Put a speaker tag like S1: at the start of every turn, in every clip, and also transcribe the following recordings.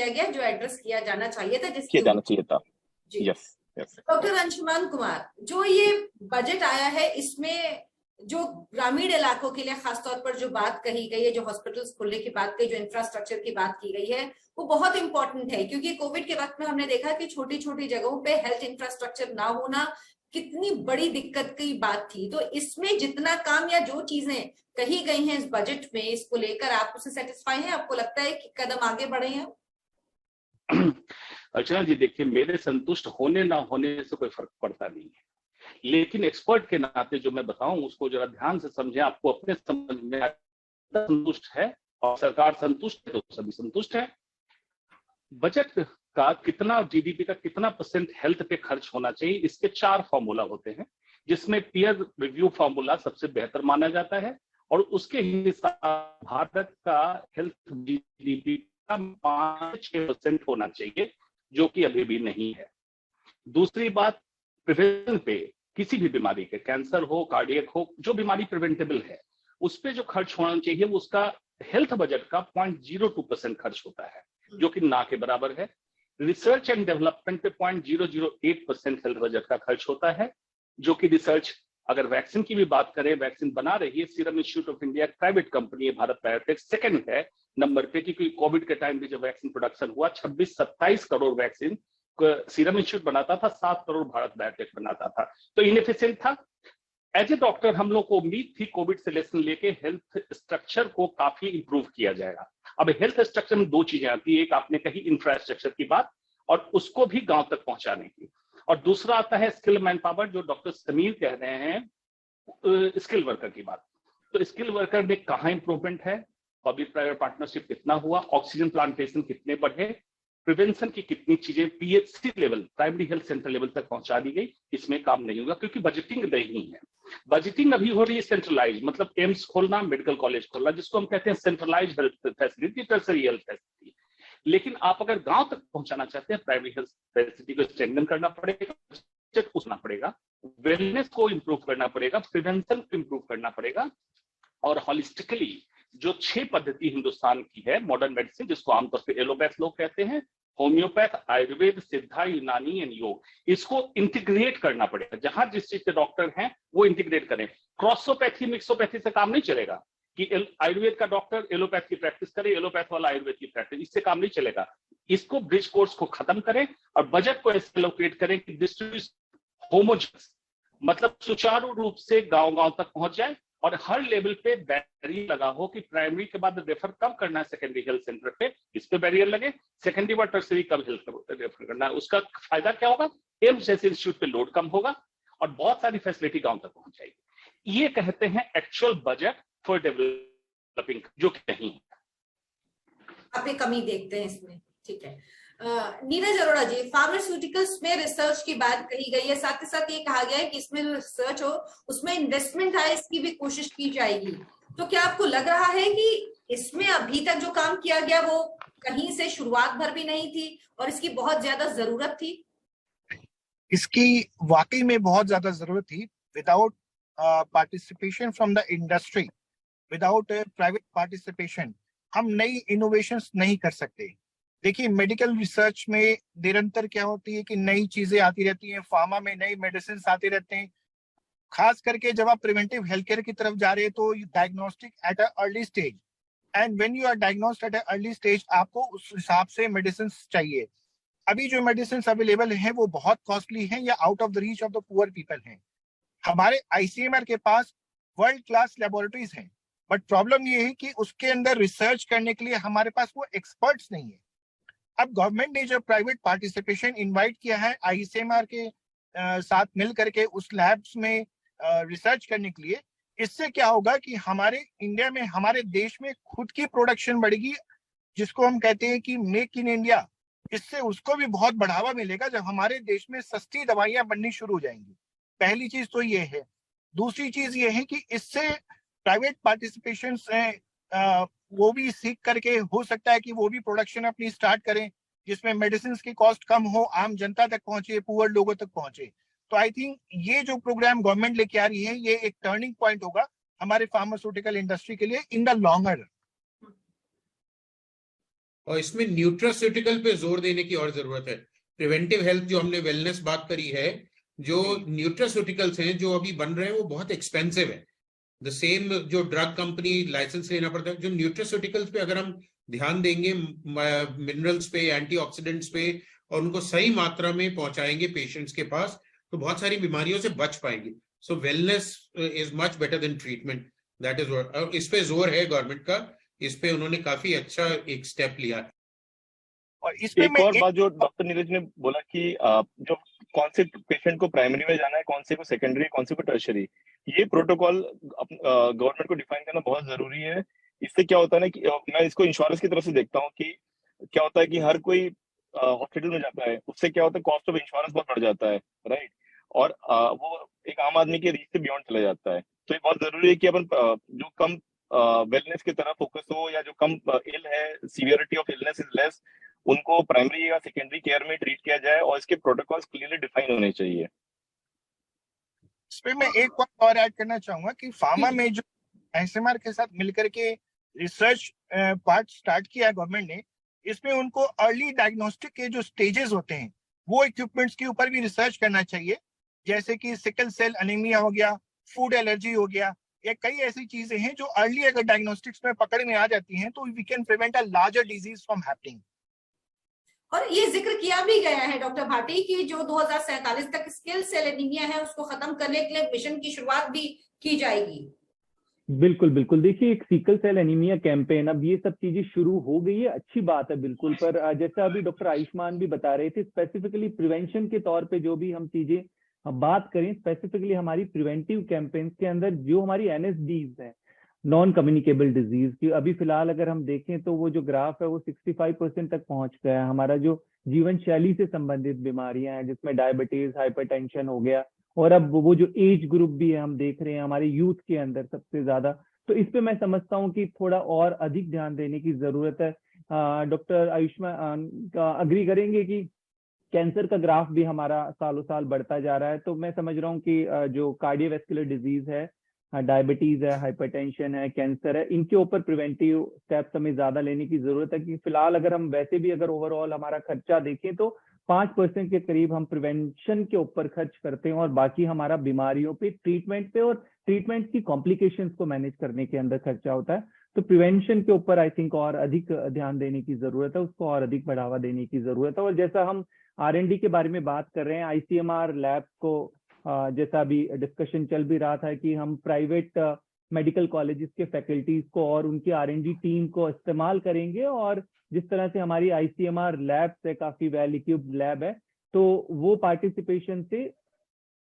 S1: किया गया जो एड्रेस किया जाना चाहिए था,
S2: जी। यस।
S1: डॉक्टर अंशुमान कुमार, जो ये बजट आया है इसमें जो ग्रामीण इलाकों के लिए खासतौर पर जो बात कही गई है, जो हॉस्पिटल्स खोलने की बात कही, जो इंफ्रास्ट्रक्चर की बात की गई है, वो बहुत इंपॉर्टेंट है, क्योंकि कोविड के वक्त में हमने देखा कि छोटी छोटी जगहों पे हेल्थ इंफ्रास्ट्रक्चर ना होना कितनी बड़ी दिक्कत की बात थी। तो इसमें जितना काम या जो चीजें कही गई हैं इस बजट में, इसको लेकर आप उससे सेटिस्फाई हैं? आपको लगता है कि कदम आगे बढ़े हैं?
S2: अर्चना जी, देखिए, मेरे संतुष्ट होने ना होने से कोई फर्क पड़ता नहीं है, लेकिन एक्सपर्ट के नाते जो मैं बताऊं उसको जरा ध्यान से समझें। आपको अपने समझ में संतुष्ट है और सरकार संतुष्ट है तो सभी संतुष्ट है। बजट का कितना, जीडीपी का कितना परसेंट हेल्थ पे खर्च होना चाहिए, इसके 4 फॉर्मूला होते हैं, जिसमें पीयर रिव्यू फॉर्मूला सबसे बेहतर माना जाता है और उसके हिसाब भारत का हेल्थ जीडीपी का 5-6% होना चाहिए, जो कि अभी भी नहीं है। दूसरी बात, प्रिवेंशन पे, किसी भी बीमारी के, कैंसर हो, कार्डियक हो, जो बीमारी प्रिवेंटेबल है, उस पे जो खर्च होना चाहिए वो उसका हेल्थ बजट का 0.02% खर्च होता है, जो कि ना के बराबर है। रिसर्च एंड डेवलपमेंट पे 0.008% हेल्थ बजट का खर्च होता है, जो कि रिसर्च, अगर वैक्सीन की भी बात करें, वैक्सीन बना रही है serum institute of India, private company है, भारत बायोटेक सेकंड है नंबर पे, क्योंकि कोविड के टाइम पे जब वैक्सीन प्रोडक्शन हुआ 26-27 करोड़ वैक्सीन सीरम इंस्टीट्यूट बनाता था, 7 करोड़ भारत बायोटेक बनाता था, तो इनएफिशिएंट था। एज ए डॉक्टर हम लोग को उम्मीद थी कोविड से लेसन लेके हेल्थ स्ट्रक्चर को काफी इंप्रूव किया जाएगा। अब हेल्थ स्ट्रक्चर में 2 चीजें आती है, एक आपने कही इंफ्रास्ट्रक्चर की बात और उसको भी गांव तक पहुंचाने की, और दूसरा आता है स्किल मैन पावर, जो डॉक्टर समीर कह रहे हैं, स्किल वर्कर की बात। तो स्किल वर्कर में कहाँ इंप्रूवमेंट है, पब्लिक प्राइवेट पार्टनरशिप कितना हुआ, ऑक्सीजन प्लांटेशन कितने बढ़े, प्रिवेंशन की कितनी चीजें PHC level, primary health centre level तक पहुंचा दी गई, इसमें काम नहीं होगा क्योंकि बजटिंग नहीं है। बजटिंग अभी हो रही है सेंट्रलाइज, मतलब एम्स खोलना, मेडिकल कॉलेज खोलना, जिसको हम कहते हैं centralise health facility, tertiary health facility. लेकिन आप अगर गांव तक पहुंचाना चाहते हैं, प्राइमरी हेल्थ फैसिलिटी को स्ट्रेंथन करना पड़ेगा, बजट पूछना पड़ेगा, वेलनेस को इंप्रूव करना पड़ेगा, प्रिवेंशन को इंप्रूव करना पड़ेगा, और हॉलिस्टिकली जो 6 पद्धति हिंदुस्तान की है मॉडर्न मेडिसिन, जिसको आमतौर पर एलोपैथ लोग कहते हैं, होम्योपैथ, आयुर्वेद, सिद्धा, यूनानी एंड योग, इसको इंटीग्रेट करना पड़ेगा। जहां जिस चीज के डॉक्टर हैं वो इंटीग्रेट करें। क्रॉसोपैथी, मिक्सोपैथी से काम नहीं चलेगा कि आयुर्वेद का डॉक्टर एलोपैथ की प्रैक्टिस करे, एलोपैथ वाला आयुर्वेद की प्रैक्टिस, इससे काम नहीं चलेगा। इसको ब्रिज कोर्स को खत्म करें और बजट को ऐसे एलोकेट करें कि डिस्ट्रीब्यूशन होमोजेनस, मतलब सुचारू रूप से गांव गांव तक पहुंच जाए और हर लेवल पे बैरियर लगा हो कि प्राइमरी के बाद रेफर कब करना है सेकेंडरी हेल्थ सेंटर पे, इस पे बैरियर लगे, सेकेंडरी बाद टर्सरी कब हेल्थ रेफर करना है। उसका फायदा क्या होगा, एम्स जैसे इंस्टीट्यूट पे लोड कम होगा और बहुत सारी फैसिलिटी गांव तक पहुंच जाएगी। ये कहते हैं एक्चुअल बजट फॉर डेवलपिंग, जो कि नहीं है।
S1: आप एक कमी देखते हैं इसमें, ठीक है। नीरज अरोड़ा जी, फार्मास्यूटिकल्स में रिसर्च की बात कही गई है, साथ ही साथ ये कहा गया है कि इसमें जो रिसर्च हो उसमें इन्वेस्टमेंट आए, इसकी भी कोशिश की जाएगी। तो क्या आपको लग रहा है कि इसमें अभी तक जो काम किया गया वो कहीं से शुरुआत भर भी नहीं थी और इसकी बहुत ज्यादा जरूरत थी?
S3: इसकी वाकई में बहुत ज्यादा जरूरत थी। Without participation from the industry, without private participation हम नई इनोवेशंस नहीं कर सकते। देखिए, मेडिकल रिसर्च में निरंतर क्या होती है कि नई चीजें आती रहती हैं, फार्मा में नई मेडिसिन आते रहते हैं। खास करके जब आप प्रिवेंटिव हेल्थ केयर की तरफ जा रहे हैं तो diagnostic at a early stage, and when you are diagnosed at a early stage आपको उस हिसाब से मेडिसिन चाहिए। अभी जो मेडिसिन अवेलेबल हैं वो बहुत कॉस्टली हैं या out of the reach of the poor people हैं। हमारे आईसीएमआर के पास वर्ल्ड क्लास लेबोरेटरीज हैं, बट प्रॉब्लम ये है कि उसके अंदर रिसर्च करने के लिए हमारे पास वो एक्सपर्ट्स नहीं है। अब गवर्नमेंट ने जो प्राइवेट पार्टिसिपेशन इनवाइट किया है आईसीएमआर के साथ मिल करके उस लैब्स में रिसर्च करने के लिए, इससे क्या होगा कि हमारे इंडिया में, हमारे देश में खुद की प्रोडक्शन बढ़ेगी, जिसको हम कहते हैं कि मेक इन इंडिया। इससे उसको भी बहुत बढ़ावा मिलेगा जब हमारे देश में सस्ती दवाइयां बननी शुरू हो जाएंगी। पहली चीज तो ये है। दूसरी चीज ये है कि इससे प्राइवेट पार्टिसिपेशन से वो भी सीख करके हो सकता है कि वो भी प्रोडक्शन अपनी स्टार्ट करें, जिसमें मेडिसिन की कॉस्ट कम हो, आम जनता तक पहुंचे, पुअर लोगों तक पहुंचे। तो आई थिंक ये जो प्रोग्राम गवर्नमेंट लेके आ रही है ये एक टर्निंग पॉइंट होगा हमारे फार्मास्यूटिकल इंडस्ट्री के लिए इन द लॉन्गर रन।
S4: और इसमें न्यूट्रास्यूटिकल पे जोर देने की और जरूरत है। प्रिवेंटिव हेल्थ जो हमने वेलनेस बात करी है, जो न्यूट्रास्यूटिकल्स हैं जो अभी बन रहे हैं वो बहुत एक्सपेंसिव है। द सेम जो ड्रग कंपनी लाइसेंस लेना पड़ता है, जो न्यूट्रास्यूटिकल्स पे अगर हम ध्यान देंगे, मिनरल्स पे, एंटीऑक्सीडेंट्स पे, और उनको सही मात्रा में पहुंचाएंगे पेशेंट्स के पास, तो बहुत सारी बीमारियों से बच पाएंगे। So wellness is much better than treatment, that is what. और इस पे जोर है गवर्नमेंट का, इस पे उन्होंने काफी अच्छा एक स्टेप लिया।
S5: और इसमें एक और बात जो डॉक्टर नीरज ने बोला कि जो कौन से पेशेंट को प्राइमरी में जाना है, कौन से को सेकेंडरी, कौन से को टर्शरी, ये प्रोटोकॉल गवर्नमेंट को डिफाइन करना बहुत जरूरी है। इससे क्या होता है ना कि मैं इसको इंश्योरेंस की तरफ से देखता हूँ कि क्या होता है कि हर कोई हॉस्पिटल में जाता है, उससे क्या होता है कॉस्ट ऑफ इंश्योरेंस बहुत बढ़ जाता है, राइट, और वो एक आम आदमी के रीच से बियॉन्ड चला जाता है। तो ये बहुत जरूरी है कि अपन जो कम वेलनेस की तरफ फोकस हो, या जो कम इल है, severity of illness is less, उनको प्राइमरी या सेकेंडरी केयर में ट्रीट किया जाए, और इसके प्रोटोकॉल्स क्लियरली डिफाइन होने चाहिए।
S3: इस पे मैं एक बात और ऐड करना चाहूंगा कि फार्मा में जो आईसीएमआर के साथ मिलकर के रिसर्च पार्ट स्टार्ट किया है गवर्नमेंट ने, इसमें उनको अर्ली डायग्नोस्टिक के जो स्टेजेस होते हैं वो इक्विपमेंट्स के ऊपर भी रिसर्च करना चाहिए, जैसे कि सिकल सेल एनीमिया हो गया, फूड एलर्जी हो गया, या कई ऐसी चीजें हैं जो अर्ली अगर डायग्नोस्टिक्स में पकड़ में आ जाती हैं तो we can prevent a larger disease from happening.
S1: और ये जिक्र किया भी गया है डॉक्टर भाटी की जो 2047 तक स्किल सेल एनीमिया है उसको खत्म करने के लिए मिशन की शुरुआत भी की जाएगी।
S6: बिल्कुल बिल्कुल, देखिए एक सिकल सेल एनीमिया कैंपेन, अब ये सब चीजें शुरू हो गई है, अच्छी बात है बिल्कुल, पर जैसा अभी डॉक्टर आयुष्मान भी बता रहे थे, स्पेसिफिकली प्रिवेंशन के तौर पे जो भी हम चीजें बात करें, स्पेसिफिकली हमारी प्रिवेंटिव कैंपेन्स के अंदर जो हमारी एनएसडीज है, नॉन कम्युनिकेबल डिजीज की, अभी फिलहाल अगर हम देखें तो वो जो ग्राफ है वो 65% तक पहुंच गया है। हमारा जो जीवन शैली से संबंधित बीमारियां हैं, जिसमें डायबिटीज, हाइपरटेंशन हो गया, और अब वो जो एज ग्रुप भी है हम देख रहे हैं हमारे यूथ के अंदर सबसे ज्यादा, तो इस पे मैं समझता हूँ कि थोड़ा और अधिक ध्यान देने की जरूरत है। डॉक्टर आयुष्मान का अग्री करेंगे कि कैंसर का ग्राफ भी हमारा सालों साल बढ़ता जा रहा है, तो मैं समझ रहा हूँ कि जो कार्डियोवैस्कुलर डिजीज है, डायबिटीज है, हाइपरटेंशन है, कैंसर है, इनके ऊपर प्रिवेंटिव स्टेप्स हमें ज्यादा लेने की जरूरत है। कि फिलहाल अगर हम वैसे भी अगर ओवरऑल हमारा खर्चा देखें तो 5% के करीब हम प्रिवेंशन के ऊपर खर्च करते हैं, और बाकी हमारा बीमारियों पे, ट्रीटमेंट पे और ट्रीटमेंट की कॉम्प्लिकेशंस को मैनेज करने के अंदर खर्चा होता है। तो प्रिवेंशन के ऊपर आई थिंक और अधिक ध्यान देने की जरूरत है, उसको और अधिक बढ़ावा देने की जरूरत है। और जैसा हम R&D के बारे में बात कर रहे हैं, ICMR लैब को जैसा अभी डिस्कशन चल भी रहा था कि हम प्राइवेट मेडिकल कॉलेजेस के फैकल्टीज को और उनकी R&D टीम को इस्तेमाल करेंगे, और जिस तरह से हमारी ICMR लैब्स है, काफी वेल इक्विप्ड लैब है, तो वो पार्टिसिपेशन से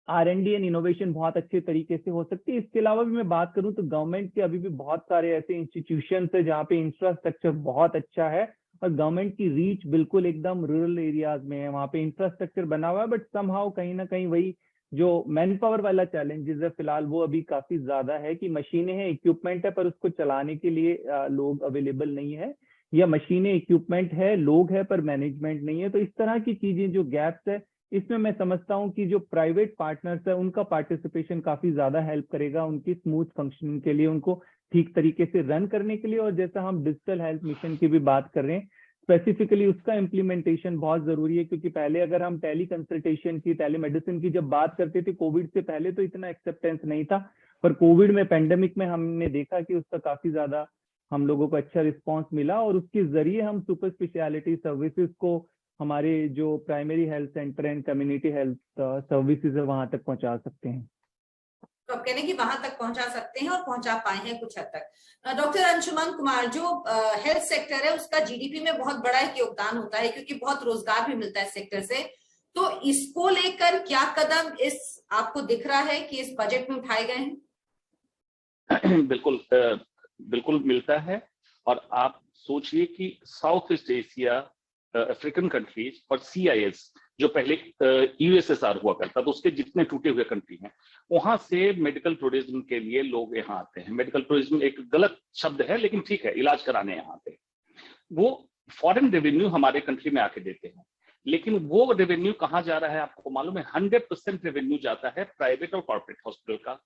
S6: R&D एंड इनोवेशन बहुत अच्छे तरीके से हो सकती है। इसके अलावा भी मैं बात करूं तो गवर्नमेंट के अभी भी बहुत सारे ऐसे इंस्टीट्यूशन है जहाँ पे इंफ्रास्ट्रक्चर बहुत अच्छा है, और गवर्नमेंट की रीच बिल्कुल एकदम रूरल एरियाज में है, वहाँ पे इंफ्रास्ट्रक्चर बना हुआ है, बट समहाउ कहीं ना कहीं वही जो मैन पावर वाला चैलेंजेस है फिलहाल वो अभी काफी ज्यादा है कि मशीनें हैं, इक्विपमेंट है, पर उसको चलाने के लिए लोग अवेलेबल नहीं है, या मशीनें इक्विपमेंट है, लोग है, पर मैनेजमेंट नहीं है। तो इस तरह की चीजें जो गैप्स है, इसमें मैं समझता हूँ कि जो प्राइवेट पार्टनर्स है उनका पार्टिसिपेशन काफी ज्यादा हेल्प करेगा उनकी स्मूथ फंक्शनिंग के लिए, उनको ठीक तरीके से रन करने के लिए। और जैसा हम डिजिटल हेल्थ मिशन की भी बात कर रहे हैं, स्पेसिफिकली उसका इम्प्लीमेंटेशन बहुत जरूरी है, क्योंकि पहले अगर हम टेली कंसल्टेशन की, टेलीमेडिसिन की जब बात करते थे कोविड से पहले, तो इतना एक्सेप्टेंस नहीं था, पर कोविड में, पेंडेमिक में हमने देखा कि उसका काफी ज्यादा हम लोगों को अच्छा रिस्पॉन्स मिला, और उसके जरिए हम सुपर स्पेशलिटी सर्विसेज को हमारे जो primary health centre and community health services है वहां तक पहुंचा सकते हैं।
S1: तो आप कहने की वहां तक पहुंचा सकते हैं और पहुंचा पाए हैं कुछ हद तक। डॉक्टर अंशुमान कुमार, जो हेल्थ सेक्टर है उसका जीडीपी में बहुत बड़ा एक योगदान होता है, क्योंकि बहुत रोजगार भी मिलता है इस सेक्टर से, तो इसको लेकर क्या कदम इस आपको दिख रहा है कि इस बजट में उठाए गए हैं?
S2: बिल्कुल बिल्कुल मिलता है, और आप सोचिए कि south east Asia, African countries और CIS जो पहले USSR हुआ करता, तो उसके जितने टूटे हुए कंट्री हैं, वहां से मेडिकल टूरिज्म के लिए लोग यहाँ आते हैं। मेडिकल टूरिज्म एक गलत शब्द है, लेकिन ठीक है, इलाज कराने यहाँ आते हैं। वो फॉरेन रेवेन्यू हमारे कंट्री में आके देते हैं, लेकिन वो रेवेन्यू कहाँ जा रहा है आपको मालूम है? 100% रेवेन्यू जाता है प्राइवेट और कॉर्पोरेट हॉस्पिटल का।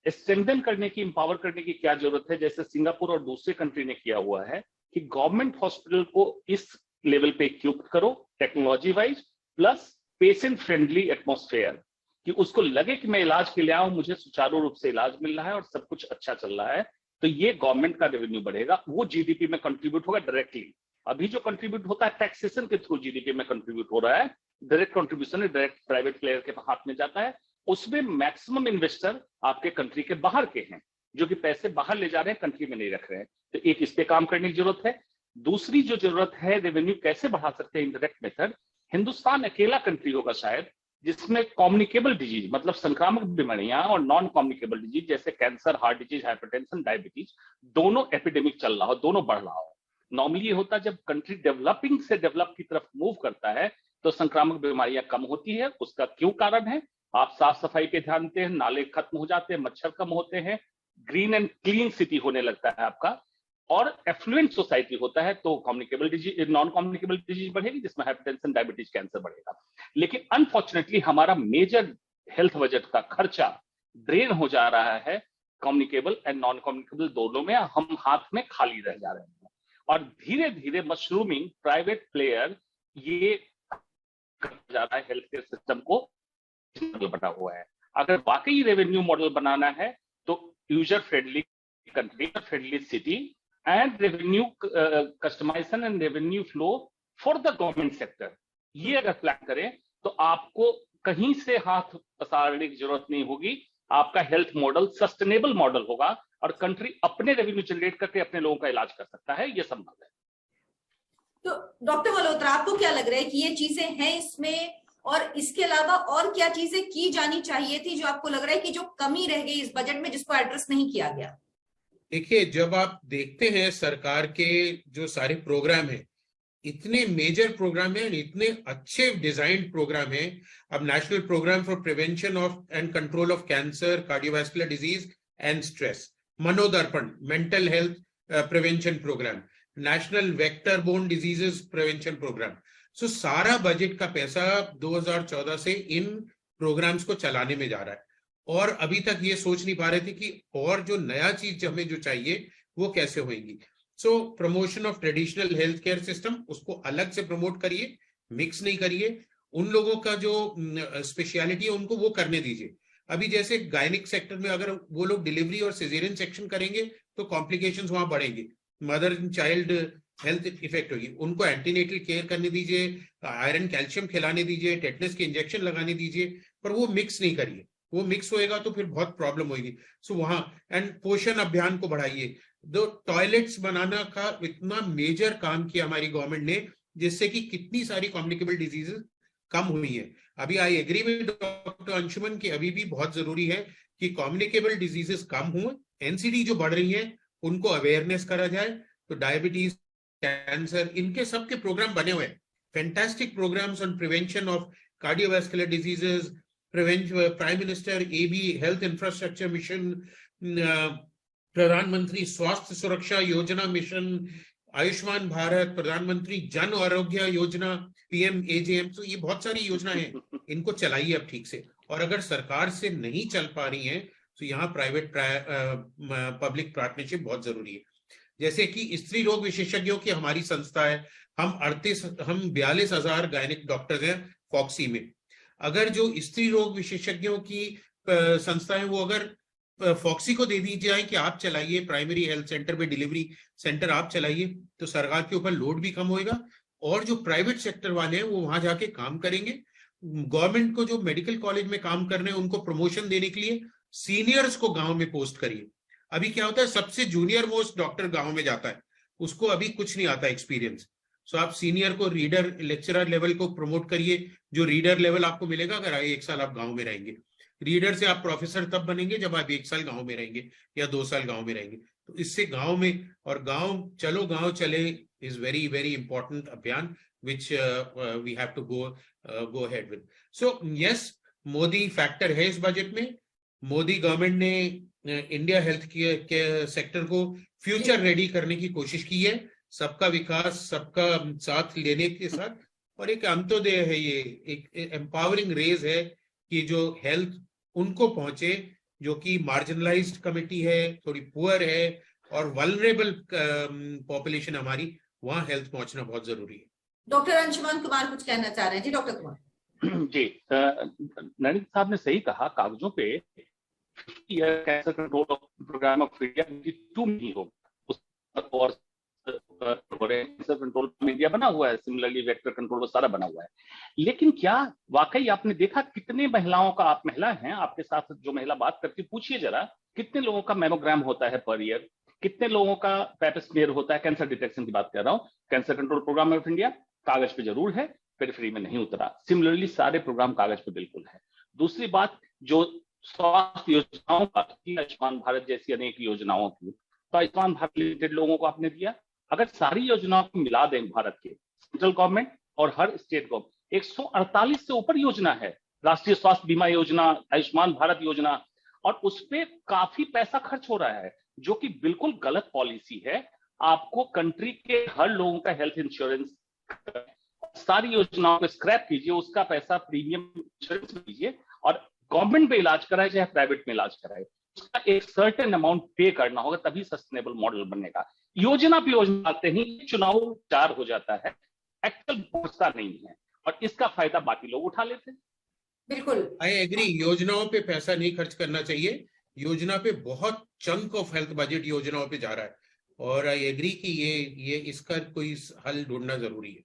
S2: स्ट्रेंथन करने की, इंपावर करने की क्या जरूरत है, जैसे सिंगापुर और दूसरे कंट्री ने किया हुआ है कि गवर्नमेंट हॉस्पिटल को इस लेवल पे इक्विप करो technology wise, plus patient friendly atmosphere, कि उसको लगे कि मैं इलाज के लिए आऊं, मुझे सुचारू रूप से इलाज मिल रहा है और सब कुछ अच्छा चल रहा है, तो ये गवर्नमेंट का रेवेन्यू बढ़ेगा, वो जीडीपी में कंट्रीब्यूट होगा डायरेक्टली। अभी जो कंट्रीब्यूट होता है टैक्सेशन के थ्रू जीडीपी में कंट्रीब्यूट हो रहा है, direct contribution direct private player के हाथ में जाता है, उसमें मैक्सिमम इन्वेस्टर आपके कंट्री के बाहर के हैं, जो कि पैसे बाहर ले जा रहे हैं, कंट्री में नहीं रख रहे हैं। तो एक इस पे काम करने की जरूरत है। दूसरी जो जरूरत है, रेवेन्यू कैसे बढ़ा सकते हैं इंडायरेक्ट मेथड। हिंदुस्तान अकेला कंट्री होगा शायद जिसमें कम्युनिकेबल डिजीज, मतलब संक्रामक बीमारियां और नॉन कम्युनिकेबल डिजीज जैसे cancer, heart disease, hypertension, diabetes, दोनों एपिडेमिक चल रहा हो, दोनों बढ़ रहा हो। नॉर्मली ये होता है जब कंट्री डेवलपिंग से डेवलप की तरफ मूव करता है तो संक्रामक बीमारियां कम होती है। उसका क्यों कारण है? आप साफ सफाई पे ध्यान देते हैं, नाले खत्म हो जाते हैं, मच्छर कम होते हैं, ग्रीन एंड क्लीन सिटी होने लगता है आपका, और एफ्लुएंट सोसाइटी होता है, तो communicable disease, non communicable disease बढ़ेगी, जिसमें हाइपरटेंशन, डायबिटीज, कैंसर बढ़ेगा। लेकिन अनफॉर्चुनेटली हमारा मेजर हेल्थ बजट का खर्चा ड्रेन हो जा रहा है कम्युनिकेबल एंड नॉन कम्युनिकेबल दोनों में, हम हाथ में खाली रह जा रहे हैं। और धीरे धीरे मशरूमिंग प्राइवेट प्लेयर ये जा रहा है हेल्थ केयर सिस्टम को मॉडल बना हुआ है। अगर वाकई रेवेन्यू मॉडल बनाना है तो user friendly country, friendly city and revenue customisation and revenue flow for the government sector, ये अगर प्लान करें तो आपको कहीं से हाथ पसारने की जरूरत नहीं होगी। आपका हेल्थ मॉडल सस्टेनेबल मॉडल होगा और कंट्री अपने रेवेन्यू जनरेट करके अपने लोगों का इलाज कर सकता है, ये संभव है।
S1: तो डॉक्टर मल्होत्रा, आपको क्या लग रहा है कि ये चीजें हैं इसमें, और इसके अलावा और क्या चीजें की जानी चाहिए थी जो आपको लग रहा है कि जो कमी रह गई इस बजट में जिसको एड्रेस नहीं किया गया?
S4: देखिए, जब आप देखते हैं सरकार के जो सारे प्रोग्राम हैं, इतने मेजर प्रोग्राम हैं, इतने अच्छे डिजाइन प्रोग्राम हैं। अब national program for prevention of and control of cancer, cardiovascular disease and stress, Manodarpan mental health prevention program, national vector borne diseases prevention program. So सारा बजट का पैसा 2014 से इन प्रोग्राम्स को चलाने में जा रहा है, और अभी तक ये सोच नहीं पा रहे थे कि और जो नया चीज हमें जो चाहिए वो कैसे होगी। So promotion of traditional health care system, उसको अलग से प्रमोट करिए, मिक्स नहीं करिए। उन लोगों का जो स्पेशलिटी है उनको वो करने दीजिए। अभी जैसे गायनिक सेक्टर में अगर वो लोग डिलीवरी और सिजेरियन सेक्शन करेंगे तो कॉम्प्लिकेशंस वहां बढ़ेंगे, mother and child health effect होगी। उनको एंटीनेटल केयर करने दीजिए, आयरन कैल्शियम खिलाने दीजिए, टेटनस के इंजेक्शन लगाने दीजिए, पर वो मिक्स नहीं करिए। वो मिक्स होएगा तो फिर बहुत प्रॉब्लम होगी। सो वहां एंड पोषण अभियान को बढ़ाइए। दो टॉयलेट्स बनाना का इतना मेजर काम किया हमारी गवर्नमेंट ने, जिससे कि कितनी सारी कम्युनिकेबल डिजीजेस कम हुई है। अभी I agree with doctor Anshuman की अभी भी बहुत जरूरी है कि कम्युनिकेबल डिजीजेस कम हुए, एनसीडी जो बढ़ रही है उनको अवेयरनेस करा जाए। तो डायबिटीज, कैंसर, इनके सबके प्रोग्राम बने हुए हैं, fantastic programs on prevention of cardiovascular diseases, prime minister AB health infrastructure mission, प्रधानमंत्री स्वास्थ्य सुरक्षा योजना मिशन, आयुष्मान भारत, प्रधानमंत्री जन आरोग्य योजना, PMAJM। तो ये बहुत सारी योजना है, इनको चलाइए अब ठीक से। और अगर सरकार से नहीं चल पा रही है तो यहाँ प्राइवेट पब्लिक पार्टनरशिप बहुत जरूरी है। जैसे कि स्त्री रोग विशेषज्ञों की हमारी संस्था है, हम 42,000 गायनिक डॉक्टर्स हैं फॉक्सी में। अगर जो स्त्री रोग विशेषज्ञों की संस्था है वो अगर फॉक्सी को दे दी जाए कि आप चलाइए, प्राइमरी हेल्थ सेंटर पे डिलीवरी सेंटर आप चलाइए, तो सरकार के ऊपर लोड भी कम होएगा और जो प्राइवेट सेक्टर वाले हैं वो वहां जाके काम करेंगे। गवर्नमेंट को जो मेडिकल कॉलेज में काम कर रहे हैं उनको प्रमोशन देने के लिए सीनियर्स को गांव में पोस्ट करिए। अभी क्या होता है, सबसे जूनियर मोस्ट डॉक्टर गांव में जाता है, उसको अभी कुछ नहीं आता एक्सपीरियंस। सो आप सीनियर को, रीडर लेक्चरर लेवल को प्रमोट करिए। जो रीडर लेवल आपको मिलेगा अगर 1 साल आप गांव में रहेंगे। रीडर से आप प्रोफेसर तब बनेंगे जब आप 1 साल गांव में रहेंगे या 2 साल गांव में रहेंगे। तो इससे गांव में, और गांव चले इज वेरी वेरी इंपॉर्टेंट अभियान which we have to go ahead with. So yes, Modi factor है इस बजट में। मोदी गवर्नमेंट ने इंडिया हेल्थ के सेक्टर को फ्यूचर रेडी करने की कोशिश की है, सबका विकास, सबका साथ लेने के साथ। और एक अंत्योदय है, ये एक एम्पावरिंग रेज है कि जो हेल्थ उनको पहुंचे जो कि मार्जिनलाइज्ड कम्युनिटी है, थोड़ी पुअर है, और वल्नरेबल पॉपुलेशन हमारी, वहां हेल्थ पहुंचना बहुत जरूरी है।
S1: डॉक्टर अंशुमान कुमार कुछ कहना चाह रहे हैं। जी डॉक्टर कुमार।
S2: जी, नरेंद्र साहब ने सही कहा, कागजों पे 50 year cancer control program of India 22 में ही होगा, और कैंसर कंट्रोल इंडिया बना हुआ है, सिमिलरली वेक्टर कंट्रोल वो सारा बना हुआ है। लेकिन क्या वाकई आपने देखा कितने महिलाओं का, आप महिला हैं, आपके साथ जो महिला बात करती, पूछिए जरा कितने लोगों का मैमोग्राम होता है पर ईयर, कितने लोगों का पैप स्मीयर होता है, कैंसर डिटेक्शन की बात कर रहा हूं। Cancer control program of India कागज पे जरूर है, पेरिफेरी में नहीं उतरा। सिमिलरली सारे प्रोग्राम कागज पे बिल्कुल है। दूसरी बात, जो स्वास्थ्य योजनाओं का, आयुष्मान भारत जैसी अनेक योजनाओं की, तो आयुष्मान भारत लिमिटेड लोगों को आपने दिया। अगर सारी योजनाओं को मिला दें भारत के सेंट्रल गवर्नमेंट और हर स्टेट गवर्नमेंट, 148 से ऊपर योजना है, राष्ट्रीय स्वास्थ्य बीमा योजना, आयुष्मान भारत योजना, और उस पर काफी पैसा खर्च हो रहा है, जो कि बिल्कुल गलत पॉलिसी है। आपको कंट्री के हर लोगों का हेल्थ इंश्योरेंस, सारी योजनाओं को स्क्रैप कीजिए, उसका पैसा प्रीमियम इंश्योरेंस में दीजिए और गवर्नमेंट में इलाज कराए चाहे प्राइवेट में इलाज कराए, उसका एक सर्टेन अमाउंट पे करना होगा, तभी सस्टेनेबल मॉडल बनेगा। योजना पे योजना आते ही चुनाव चार हो जाता है, एक्चुअल पहुंचता नहीं है, और इसका फायदा बाकी लोग उठा लेते हैं।
S1: बिल्कुल,
S4: आई एग्री, योजनाओं पे पैसा नहीं खर्च करना चाहिए। योजना पे बहुत चंक ऑफ हेल्थ बजट योजनाओं पे जा रहा है, और आई एग्री कि ये इसका कोई हल ढूंढना जरूरी है।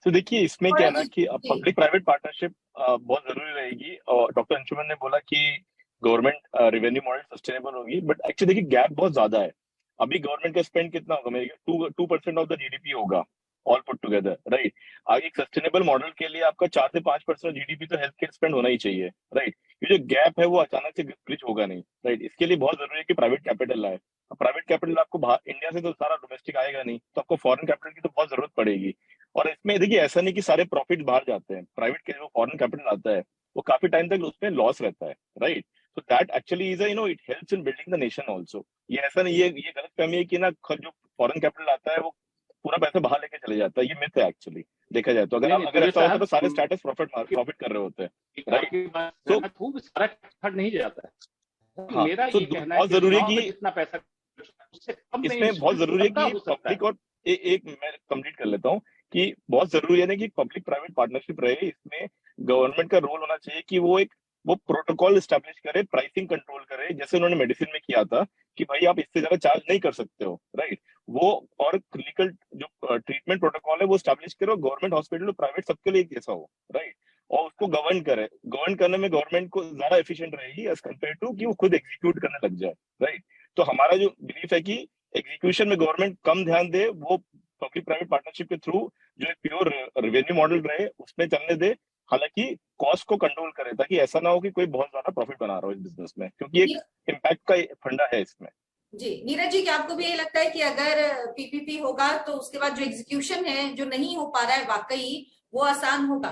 S5: तो देखिए, इसमें क्या है ना कि पब्लिक प्राइवेट पार्टनरशिप बहुत जरूरी रहेगी। और डॉक्टर अंशुमन ने बोला कि गवर्नमेंट रेवेन्यू मॉडल सस्टेनेबल होगी, बट एक्चुअली देखिए गैप बहुत ज्यादा है। अभी गवर्नमेंट का स्पेंड कितना होगा, मेरे 2% ऑफ द जीडीपी होगा ऑल पुट टुगेदर, राइट। आगे एक सस्टेनेबल मॉडल के लिए आपका 4 से 5% जीडीपी तो हेल्थ केयर स्पेंड होना ही चाहिए, राइट। ये जो गैप है वो अचानक से ब्रिज होगा नहीं, राइट। इसके लिए बहुत जरूरी है कि प्राइवेट कैपिटल आए। प्राइवेट कैपिटल आपको इंडिया से तो सारा डोमेस्टिक आएगा नहीं, तो आपको फॉरेन कैपिटल की तो बहुत जरूरत पड़ेगी। और इसमें देखिए ऐसा नहीं कि सारे प्रॉफिट बाहर जाते हैं, प्राइवेट के जो फॉरेन कैपिटल आता है वो काफी टाइम तक उसमें लॉस रहता है, right. So that actually is it helps in building the nation also. ये ऐसा नहीं, ये गलतफहमी है कि ना जो फॉरेन कैपिटल आता है वो पूरा पैसा बाहर लेके चले जाता है, ये मिथ है एक्चुअली देखा जाए तो। अगर ऐसा होता है तो सारे स्टेटस प्रॉफिट कर रहे होते हैं, राइट।
S2: तो सारा खर्च नहीं जाता है।
S5: हाँ,
S2: मेरा
S5: तो
S2: ये कहना
S5: बहुत जरूरी है कि
S2: जितना पैसा
S5: इसमें बहुत जरूरी है कि पब्लिक और एक मैं कंप्लीट कर लेता हूँ कि बहुत जरूरी है ना कि पब्लिक प्राइवेट पार्टनरशिप रहे। इसमें गवर्नमेंट का रोल होना चाहिए कि वो प्रोटोकॉल एस्टेब्लिश करे, प्राइसिंग कंट्रोल करे, जैसे उन्होंने मेडिसिन में किया था कि भाई आप इससे ज्यादा चार्ज नहीं कर सकते हो, राइट। वो और क्लिनिकल जो ट्रीटमेंट प्रोटोकॉल है वो एस्टेब्लिश करो, गवर्नमेंट हॉस्पिटल प्राइवेट सबके लिए एक जैसा हो, राइट। और उसको गवर्न करे, गवर्न करने में गवर्नमेंट को ज्यादा एफिशिएंट रहेगी एज कम्पेयर टू कि वो खुद एग्जीक्यूट करने लग जाए, राइट। तो हमारा जो बिलीफ है कि एग्जीक्यूशन में गवर्नमेंट कम ध्यान दे, वो पब्लिक प्राइवेट पार्टनरशिप के थ्रू जो एक प्योर रेवेन्यू मॉडल रहे उसमें चलने दे, हालांकि कॉस्ट को कंट्रोल करे, ताकि ऐसा ना हो कि कोई बहुत ज्यादा प्रॉफिट बना रहा हो इस बिजनेस में, क्योंकि एक इम्पैक्ट का फंडा है इसमें।
S1: जी नीरज जी, क्या आपको भी यही लगता है कि अगर पीपीपी होगा तो उसके बाद जो एग्जीक्यूशन है जो नहीं हो पा रहा है वाकई वो आसान होगा?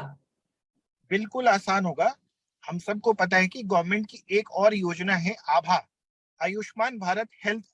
S3: बिल्कुल आसान होगा। हम सबको पता है कि गवर्नमेंट की एक और योजना है आभा, आयुष्मान भारत हेल्थ